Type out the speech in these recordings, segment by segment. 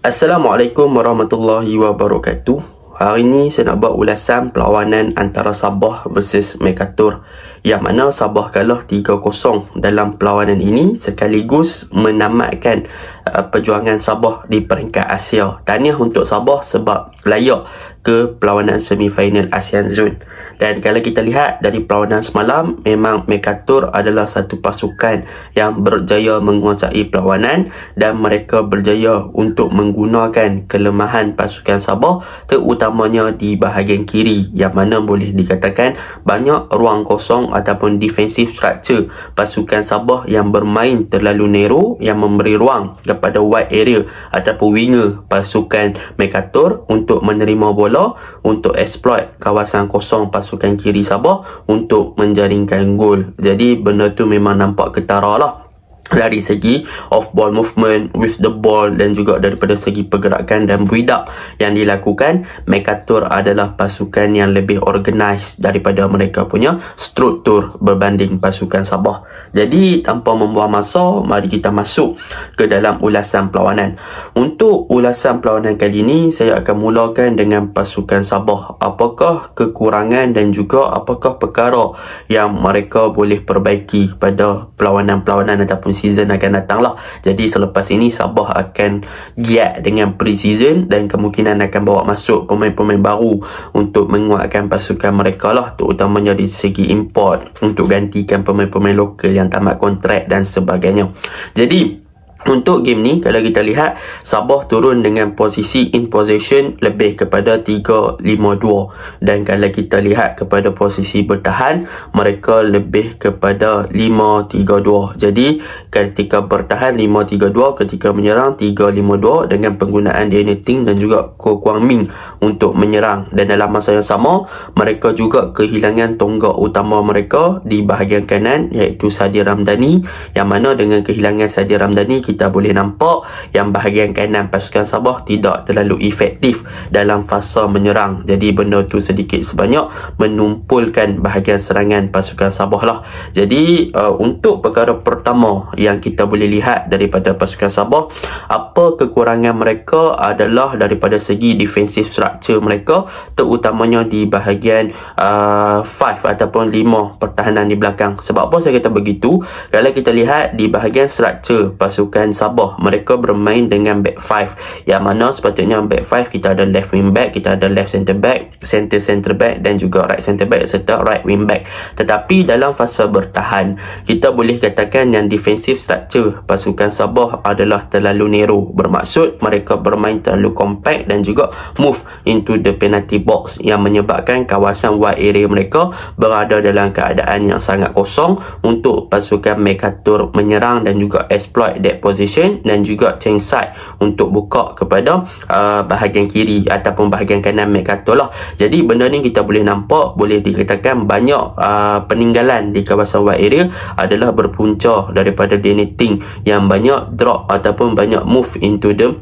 Assalamualaikum warahmatullahi wabarakatuh. Hari ini saya nak buat ulasan perlawanan antara Sabah versus Mercator, yang mana Sabah kalah 3-0 dalam perlawanan ini, sekaligus menamatkan perjuangan Sabah di peringkat Asia. Tahniah untuk Sabah sebab layak ke perlawanan semifinal ASEAN Zone. Dan kalau kita lihat dari perlawanan semalam, memang Mercator adalah satu pasukan yang berjaya menguasai perlawanan, dan mereka berjaya untuk menggunakan kelemahan pasukan Sabah, terutamanya di bahagian kiri, yang mana boleh dikatakan banyak ruang kosong ataupun defensive structure pasukan Sabah yang bermain terlalu narrow, yang memberi ruang kepada wide area ataupun winger pasukan Mercator untuk menerima bola, untuk exploit kawasan kosong pasukan kiri Sabah untuk menjaringkan gol. Jadi benda tu memang nampak ketara lah dari segi off ball movement, with the ball, dan juga daripada segi pergerakan dan build up yang dilakukan. Mercator adalah pasukan yang lebih organised daripada mereka punya struktur berbanding pasukan Sabah. Jadi tanpa membuang masa, mari kita masuk ke dalam ulasan perlawanan. Untuk ulasan perlawanan kali ini, saya akan mulakan dengan pasukan Sabah. Apakah kekurangan dan juga apakah perkara yang mereka boleh perbaiki pada perlawanan-perlawanan ataupun season akan datang lah. Jadi selepas ini Sabah akan giat dengan pre-season dan kemungkinan akan bawa masuk pemain-pemain baru untuk menguatkan pasukan mereka lah, terutamanya dari segi import untuk gantikan pemain-pemain lokal yang tamat kontrak dan sebagainya. Jadi untuk game ni, kalau kita lihat, Sabah turun dengan posisi in possession lebih kepada 3-5-2, dan kalau kita lihat kepada posisi bertahan, mereka lebih kepada 5-3-2. Jadi ketika bertahan 5-3-2, ketika menyerang 3-5-2 dengan penggunaan Daniel Ting dan juga Koh Kuang Min untuk menyerang. Dan dalam masa yang sama, mereka juga kehilangan tonggak utama mereka di bahagian kanan, iaitu Sadi Ramdhani, yang mana dengan kehilangan Sadi Ramdhani, kita boleh nampak yang bahagian kanan pasukan Sabah tidak terlalu efektif dalam fasa menyerang. Jadi benda tu sedikit sebanyak menumpulkan bahagian serangan pasukan Sabah lah. Jadi untuk perkara pertama yang kita boleh lihat daripada pasukan Sabah, apa kekurangan mereka adalah daripada segi defensive structure mereka, terutamanya di bahagian 5 ataupun 5 pertahanan di belakang. Sebab apa saya kata begitu? Kalau kita lihat di bahagian structure pasukan Sabah, mereka bermain dengan back 5, yang mana sepatutnya back 5 kita ada left wing back, kita ada left centre back, centre back, dan juga right centre back serta right wing back. Tetapi dalam fasa bertahan, kita boleh katakan yang defensive structure pasukan Sabah adalah terlalu narrow. Bermaksud mereka bermain terlalu compact dan juga move into the penalty box, yang menyebabkan kawasan wide area mereka berada dalam keadaan yang sangat kosong untuk pasukan Mercator menyerang dan juga exploit that position, dan juga change side untuk buka kepada bahagian kiri ataupun bahagian kanan Mercator lah. Jadi benda ni kita boleh nampak, boleh dikatakan banyak peninggalan di kawasan wide area adalah berpunca daripada Daniel Ting yang banyak drop ataupun banyak move into the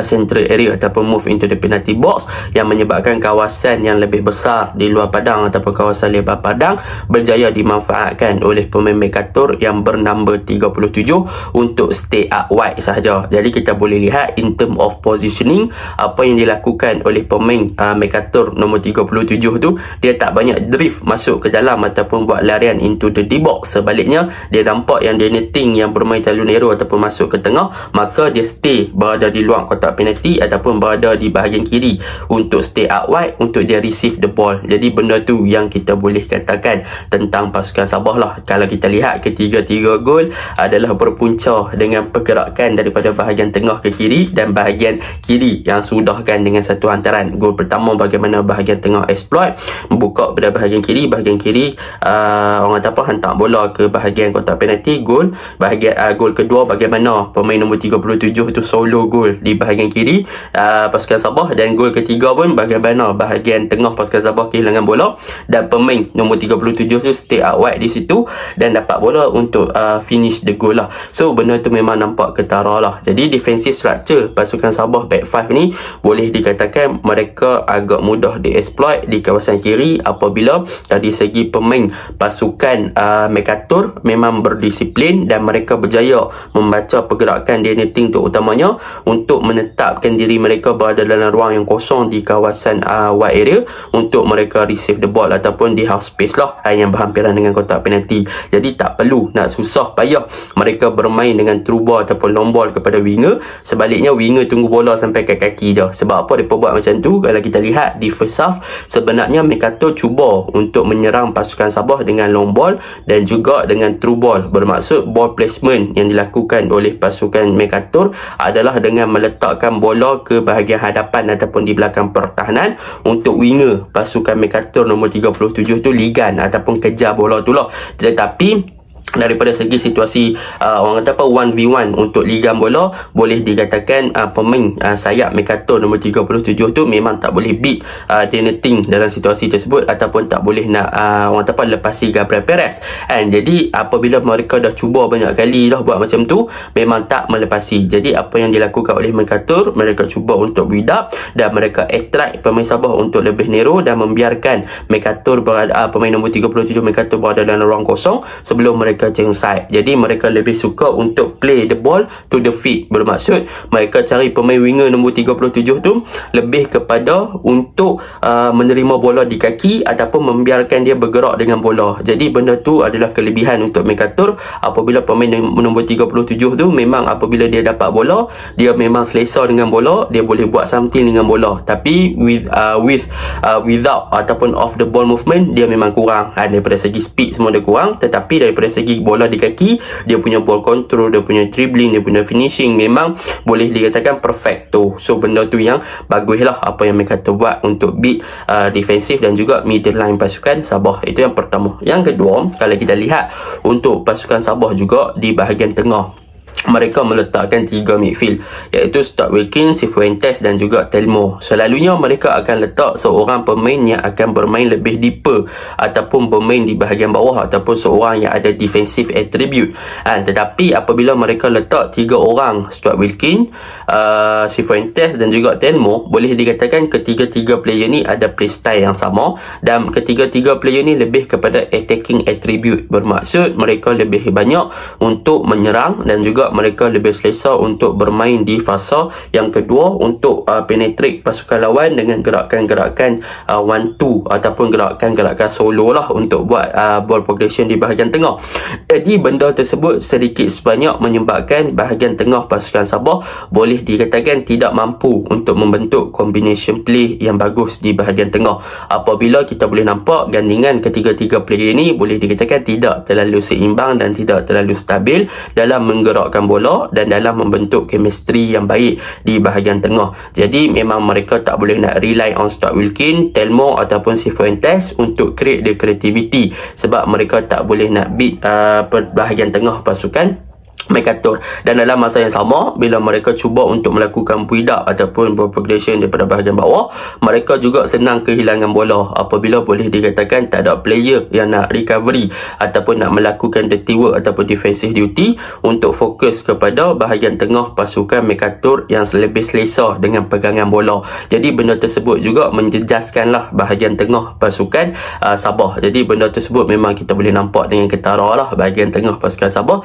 central area ataupun move into the penalty box, yang menyebabkan kawasan yang lebih besar di luar padang ataupun kawasan lebar padang berjaya dimanfaatkan oleh pemain Mercator yang bernumber 37 untuk stay up wide sahaja. Jadi kita boleh lihat in term of positioning, apa yang dilakukan oleh pemain Mercator nombor 37 tu, dia tak banyak drift masuk ke dalam ataupun buat larian into the D-box. Sebaliknya, dia nampak yang Daniel Ting yang bermain terlalu narrow ataupun masuk ke tengah, maka dia stay berada di luar kotak penalti ataupun berada di bahagian kiri untuk stay out wide untuk dia receive the ball. Jadi benda tu yang kita boleh katakan tentang pasukan Sabah lah. Kalau kita lihat, ketiga-tiga gol adalah berpunca dengan pergerakan daripada bahagian tengah ke kiri dan bahagian kiri yang sudahkan dengan satu hantaran. Gol pertama bagaimana bahagian tengah exploit, membuka pada bahagian kiri orang kata apa, hantar bola ke bahagian kotak penalti, gol. Bahagian gol kedua bagaimana pemain nombor 37 tu solo gol di bahagian kiri pasukan Sabah, dan gol ketiga pun bagaimana bahagian tengah pasukan Sabah kehilangan bola dan pemain nombor 37 tu stay out wide di situ dan dapat bola untuk finish the goal lah. So benda tu memang nampak ketara lah. Jadi defensive structure pasukan Sabah back 5 ni boleh dikatakan mereka agak mudah di-exploit di kawasan kiri apabila dari segi pemain pasukan Mercator memang berdisiplin dan mereka berjaya membaca pergerakan Daniel Ting terutamanya untuk menetapkan diri mereka berada dalam ruang yang kosong di kawasan wide area untuk mereka receive the ball ataupun di half space lah yang berhampiran dengan kotak penalti. Jadi tak perlu nak susah payah mereka bermain dengan through ball ataupun long ball kepada winger. Sebaliknya winger tunggu bola sampai kat kaki je. Sebab apa mereka buat macam tu? Kalau kita lihat di first half, sebenarnya Mercator cuba untuk menyerang pasukan Sabah dengan long ball dan juga dengan through ball. Bermaksud ball placement yang dilakukan oleh pasukan Mercator adalah dengan meletakkan bola ke bahagian hadapan ataupun di belakang pertahanan untuk winger pasukan Mercator nombor 37 tu ligan ataupun kejar bola tu lah. Tetapi daripada segi situasi orang kata apa 1v1 untuk ligan bola, boleh dikatakan pemain sayap Mercator nombor 37 tu memang tak boleh beat Deneting dalam situasi tersebut ataupun tak boleh nak orang kata apa lepasi Gabriel Perez. And jadi apabila mereka dah cuba banyak kali dah buat macam tu, memang tak melepasi. Jadi apa yang dilakukan oleh Mercator, mereka cuba untuk build up dan mereka attract pemain Sabah untuk lebih narrow dan membiarkan Mercator berada, pemain nombor 37 Mercator berada dalam ruang kosong sebelum mereka change side. Jadi mereka lebih suka untuk play the ball to the feet. Bermaksud mereka cari pemain winger nombor 37 tu lebih kepada untuk menerima bola di kaki ataupun membiarkan dia bergerak dengan bola. Jadi benda tu adalah kelebihan untuk Mercator. Apabila pemain nombor 37 tu memang apabila dia dapat bola, dia memang selesa dengan bola, dia boleh buat something dengan bola. Tapi without ataupun off the ball movement, dia memang kurang. Daripada segi speed semua dia kurang, tetapi daripada segi bola di kaki, dia punya ball control, dia punya dribbling, dia punya finishing memang boleh dikatakan perfecto. So benda tu yang bagus lah apa yang mereka buat untuk beat defensif dan juga middle line pasukan Sabah. Itu yang pertama. Yang kedua, kalau kita lihat untuk pasukan Sabah juga di bahagian tengah, mereka meletakkan 3 midfield, iaitu Stuart Wilkins, Cifuentes dan juga Telmo. Selalunya mereka akan letak seorang pemain yang akan bermain lebih deeper ataupun bermain di bahagian bawah ataupun seorang yang ada defensive attribute. Tetapi apabila mereka letak 3 orang, Stuart Wilkins, Cifuentes dan juga Telmo, boleh dikatakan ketiga-tiga player ni ada playstyle yang sama dan ketiga-tiga player ni lebih kepada attacking attribute. Bermaksud mereka lebih banyak untuk menyerang dan juga mereka lebih selesa untuk bermain di fasa yang kedua untuk penetrate pasukan lawan dengan gerakan-gerakan 1-2 ataupun gerakan-gerakan solo lah untuk buat ball progression di bahagian tengah. Jadi benda tersebut sedikit sebanyak menyebabkan bahagian tengah pasukan Sabah boleh dikatakan tidak mampu untuk membentuk combination play yang bagus di bahagian tengah. Apabila kita boleh nampak gandingan ketiga-tiga player ini boleh dikatakan tidak terlalu seimbang dan tidak terlalu stabil dalam menggerakkan bola dan dalam membentuk chemistry yang baik di bahagian tengah. Jadi memang mereka tak boleh nak rely on Stuart Wilkins, Telmo ataupun Cifuentes untuk create the creativity, sebab mereka tak boleh nak beat bahagian tengah pasukan Mercator. Dan dalam masa yang sama, bila mereka cuba untuk melakukan build up ataupun ball progression daripada bahagian bawah, mereka juga senang kehilangan bola apabila boleh dikatakan tak ada player yang nak recovery ataupun nak melakukan dirty work ataupun defensive duty untuk fokus kepada bahagian tengah pasukan Mercator yang lebih selesa dengan pegangan bola. Jadi benda tersebut juga menjejaskanlah bahagian tengah pasukan Sabah. Jadi benda tersebut memang kita boleh nampak dengan ketara lah, bahagian tengah pasukan Sabah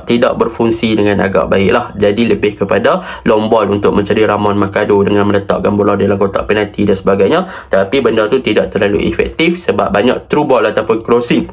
tidak berfungsi dengan agak baik lah. Jadi lebih kepada long ball untuk mencari Ramon Mercado dengan meletakkan bola dalam kotak penalti dan sebagainya. Tapi benda tu tidak terlalu efektif sebab banyak through ball ataupun crossing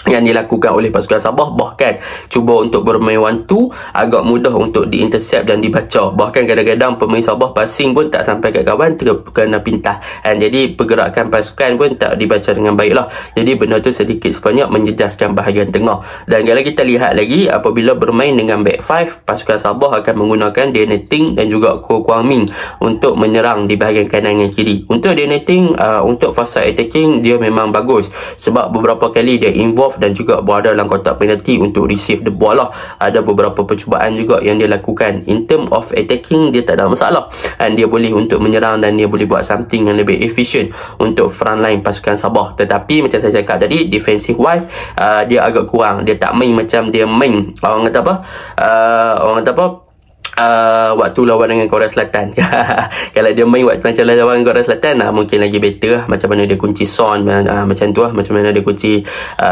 yang dilakukan oleh pasukan Sabah. Bahkan cuba untuk bermain 1-2 agak mudah untuk diintercept dan dibaca. Bahkan kadang-kadang pemain Sabah passing pun tak sampai kat kawan, kena pintas. Jadi pergerakan pasukan pun tak dibaca dengan baik lah. Jadi benda tu sedikit sebanyak menjejaskan bahagian tengah. Dan kalau kita lihat lagi, apabila bermain dengan back 5, pasukan Sabah akan menggunakan Deneting dan juga Ko Kwang Min untuk menyerang di bahagian kanan dan kiri. Untuk Deneting, untuk fasa attacking dia memang bagus sebab beberapa kali dia involve dan juga berada dalam kotak penalti untuk receive the ball lah. Ada beberapa percubaan juga yang dia lakukan. In term of attacking, dia tak ada masalah dan dia boleh untuk menyerang dan dia boleh buat something yang lebih efficient untuk front line pasukan Sabah. Tetapi macam saya cakap tadi, defensive wise dia agak kurang. Dia tak main macam dia main orang kata apa waktu lawan dengan Korea Selatan. Kalau dia main waktu macam lawan Korea Selatan, mungkin lagi better lah. Macam mana dia kunci Son, macam tu lah. Macam mana dia kunci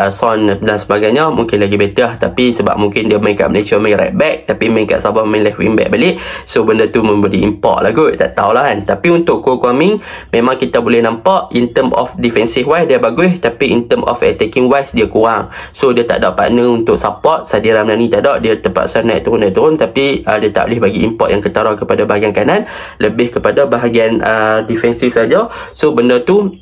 Son dan sebagainya, mungkin lagi better lah. Tapi sebab mungkin dia main kat Malaysia main right back, tapi main kat Sabah main left wing back balik, so benda tu memberi import lah kot. Tak tahulah kan. Tapi untuk Ko Kwang Ming, memang kita boleh nampak in term of defensive wise dia bagus, tapi in term of attacking wise dia kurang. So dia tak ada partner untuk support. Sadia Ramdhani tak ada, dia terpaksa naik turun, tapi dia tak boleh bagi import yang ketara kepada bahagian kanan, lebih kepada bahagian defensif saja. So benda tu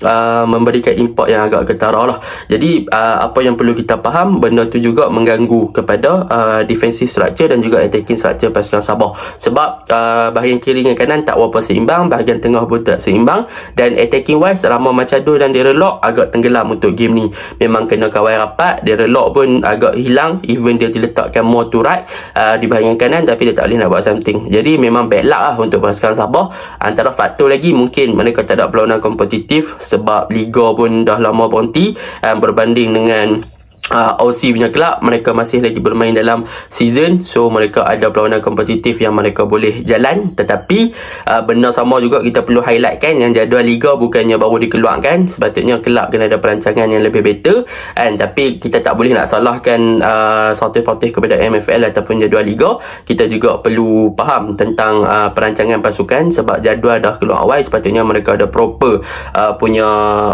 memberikan import yang agak ketara lah. Jadi apa yang perlu kita faham, benda tu juga mengganggu kepada defensive structure dan juga attacking structure pasukan Sabah. Sebab bahagian kiri dan kanan tak berapa seimbang, bahagian tengah pun tak seimbang, dan attacking wise Rama Machado dan Derelok agak tenggelam untuk game ni. Memang kena kawal rapat, Derelok pun agak hilang, even dia diletakkan more to right di bahagian kanan, tapi dia tak boleh nak buat something. Jadi memang bad luck lah untuk pasukan Sabah. Antara faktor lagi mungkin mereka tak ada perlawanan kompetitif, sebab Liga pun dah lama berhenti, berbanding dengan Aussie punya kelab, mereka masih lagi bermain dalam season. So mereka ada perlawanan kompetitif yang mereka boleh jalan. Tetapi benda sama juga kita perlu highlightkan, yang jadual Liga bukannya baru dikeluarkan, sepatutnya kelab kena ada perancangan yang lebih better kan. Tapi kita tak boleh nak salahkan 100% kepada MFL ataupun jadual Liga. Kita juga perlu faham tentang perancangan pasukan, sebab jadual dah keluar awal, sepatutnya mereka ada proper punya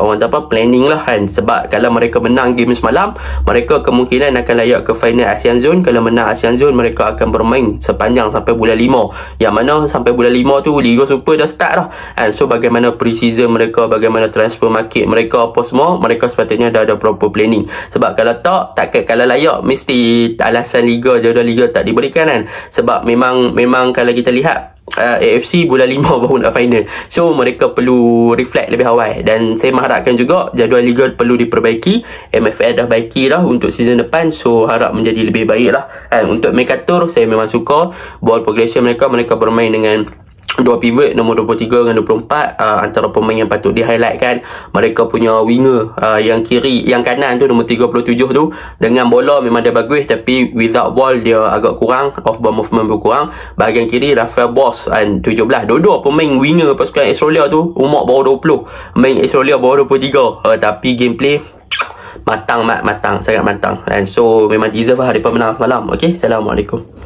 orang kata apa, planning lah kan. Sebab kalau mereka menang game semalam, mereka kemungkinan akan layak ke final ASEAN Zone. Kalau menang ASEAN Zone, mereka akan bermain sepanjang sampai bulan 5, yang mana sampai bulan 5 tu Liga Super dah start dah. And so bagaimana pre-season mereka, bagaimana transfer market mereka, apa semua, mereka sepatutnya dah ada proper planning. Sebab kalau tak, kalau layak, mesti alasan Liga, jadual Liga tak diberikan kan. Sebab memang kalau kita lihat AFC bulan 5 baru nak final. So mereka perlu reflect lebih awal. Dan saya mengharapkan juga jadual Liga perlu diperbaiki. MFL dah baiki dah untuk season depan, so harap menjadi lebih baik lah. Untuk Mercator, saya memang suka ball progression mereka. Mereka bermain dengan dua pivot, nombor 23 dengan 24, antara pemain yang patut di-highlightkan. Mereka punya winger yang kiri, yang kanan tu nombor 37 tu, dengan bola memang dia bagus, tapi without ball dia agak kurang, off ball movement berkurang. Bahagian kiri Rafael Bosz 17. Dua-dua pemain winger pasukan Australia tu umur baru 20, main Australia baru 23, tapi gameplay matang, sangat matang. And so memang deserve lah mereka menang semalam. Okay, Assalamualaikum.